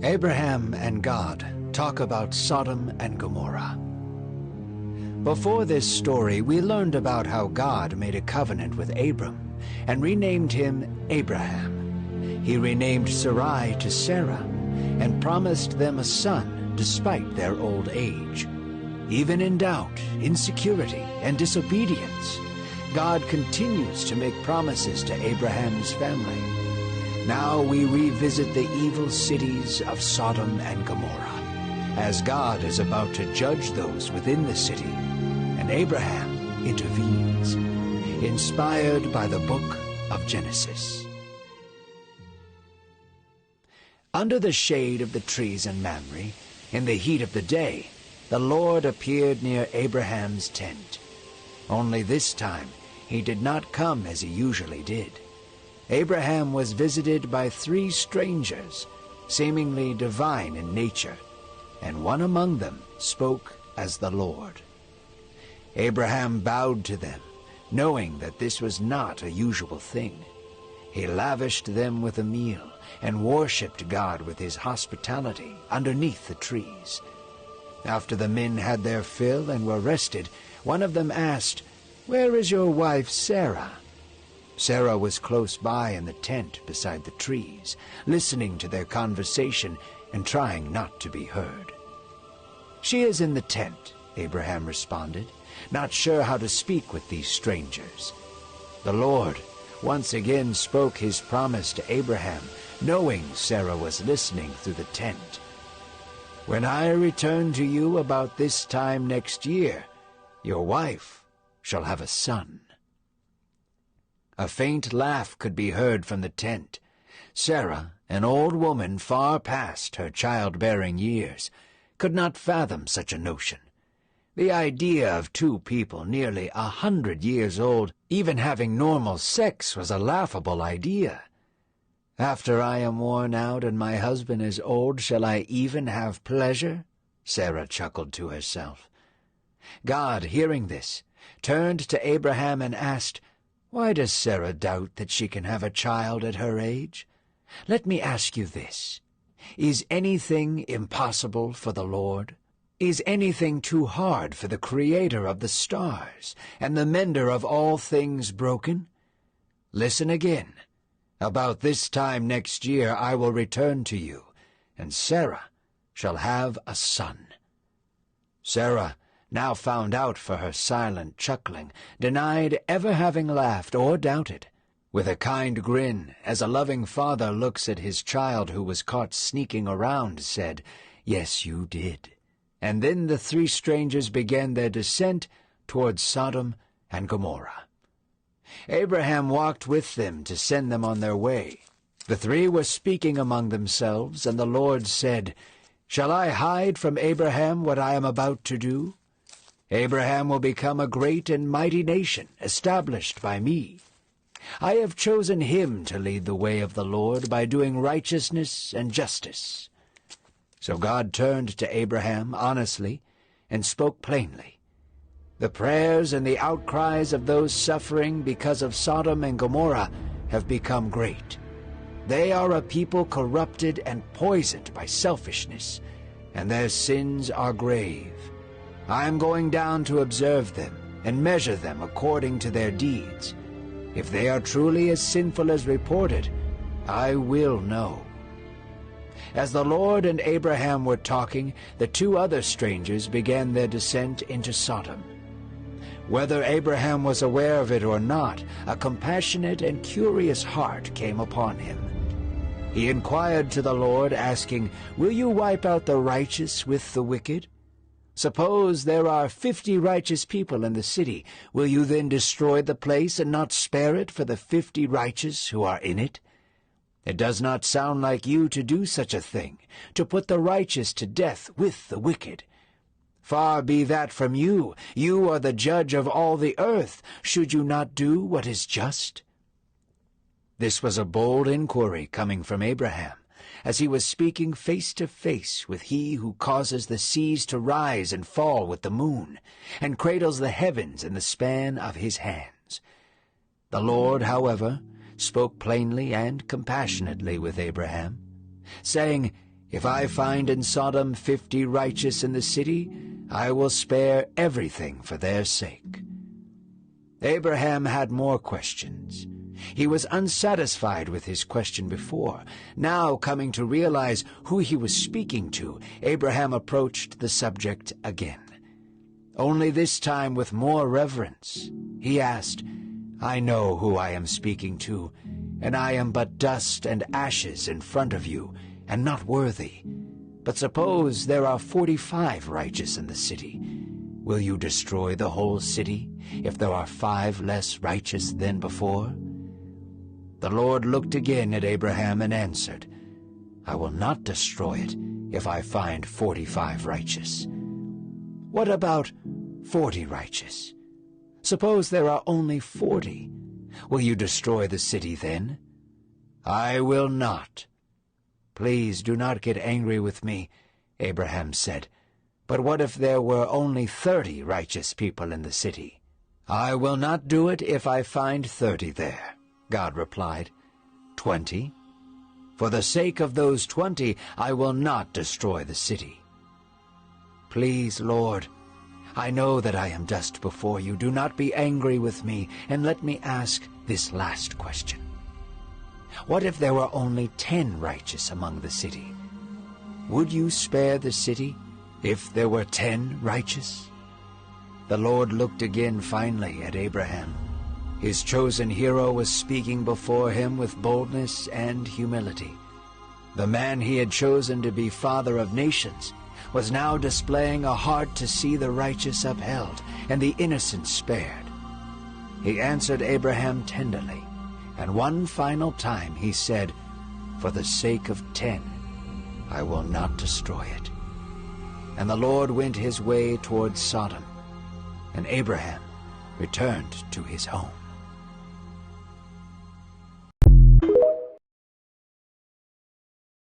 Abraham and God talk about Sodom and Gomorrah. Before this story, we learned about how God made a covenant with Abram and renamed him Abraham. He renamed Sarai to Sarah and promised them a son despite their old age. Even in doubt, insecurity, and disobedience, God continues to make promises to Abraham's family. Now we revisit the evil cities of Sodom and Gomorrah, as God is about to judge those within the city, and Abraham intervenes, inspired by the book of Genesis. Under the shade of the trees in Mamre, in the heat of the day, the Lord appeared near Abraham's tent. Only this time he did not come as he usually did. Abraham was visited by 3 strangers, seemingly divine in nature, and one among them spoke as the Lord. Abraham bowed to them, knowing that this was not a usual thing. He lavished them with a meal and worshipped God with his hospitality underneath the trees. After the men had their fill and were rested, one of them asked, "Where is your wife Sarah?" Sarah was close by in the tent beside the trees, listening to their conversation and trying not to be heard. "She is in the tent," Abraham responded, not sure how to speak with these strangers. The Lord once again spoke his promise to Abraham, knowing Sarah was listening through the tent. "When I return to you about this time next year, your wife shall have a son." A faint laugh could be heard from the tent. Sarah, an old woman far past her childbearing years, could not fathom such a notion. The idea of 2 people nearly 100 years old even having normal sex was a laughable idea. "After I am worn out and my husband is old, shall I even have pleasure?" Sarah chuckled to herself. God, hearing this, turned to Abraham and asked, "Why does Sarah doubt that she can have a child at her age? Let me ask you this. Is anything impossible for the Lord? Is anything too hard for the Creator of the stars and the mender of all things broken? Listen again. About this time next year I will return to you, and Sarah shall have a son." Sarah, now found out for her silent chuckling, denied ever having laughed or doubted. With a kind grin, as a loving father looks at his child who was caught sneaking around, said, "Yes, you did." And then the 3 strangers began their descent towards Sodom and Gomorrah. Abraham walked with them to send them on their way. The 3 were speaking among themselves, and the Lord said, "Shall I hide from Abraham what I am about to do? Abraham will become a great and mighty nation, established by me. I have chosen him to lead the way of the Lord by doing righteousness and justice." So God turned to Abraham honestly and spoke plainly. The prayers and the outcries of those suffering because of Sodom and Gomorrah have become great. They are a people corrupted and poisoned by selfishness, and their sins are grave. I am going down to observe them and measure them according to their deeds. If they are truly as sinful as reported, I will know. As the Lord and Abraham were talking, the 2 other strangers began their descent into Sodom. Whether Abraham was aware of it or not, a compassionate and curious heart came upon him. He inquired to the Lord, asking, "Will you wipe out the righteous with the wicked? Suppose there are 50 righteous people in the city. Will you then destroy the place and not spare it for the 50 righteous who are in it? It does not sound like you to do such a thing, to put the righteous to death with the wicked. Far be that from you. You are the judge of all the earth. Should you not do what is just?" This was a bold inquiry coming from Abraham, as he was speaking face to face with he who causes the seas to rise and fall with the moon, and cradles the heavens in the span of his hands. The Lord, however, spoke plainly and compassionately with Abraham, saying, If I find in Sodom 50 righteous in the city, I will spare everything for their sake." Abraham had more questions. He was unsatisfied with his question before. Now, coming to realize who he was speaking to, Abraham approached the subject again. Only this time with more reverence. He asked, "I know who I am speaking to, and I am but dust and ashes in front of you, and not worthy. But suppose there are 45 righteous in the city. Will you destroy the whole city if there are 5 less righteous than before?" The Lord looked again at Abraham and answered, "I will not destroy it if I find 45 righteous. What about 40 righteous? Suppose there are only 40. Will you destroy the city then?" "I will not." "Please do not get angry with me," Abraham said. "But what if there were only 30 righteous people in the city?" "I will not do it if I find 30 there," God replied. 20? "For the sake of those 20, I will not destroy the city." "Please, Lord, I know that I am dust before you. Do not be angry with me, and let me ask this last question. What if there were only 10 righteous among the city? Would you spare the city if there were 10 righteous?" The Lord looked again finally at Abraham. His chosen hero was speaking before him with boldness and humility. The man he had chosen to be father of nations was now displaying a heart to see the righteous upheld and the innocent spared. He answered Abraham tenderly, and one final time he said, "For the sake of 10, I will not destroy it." And the Lord went his way towards Sodom, and Abraham returned to his home.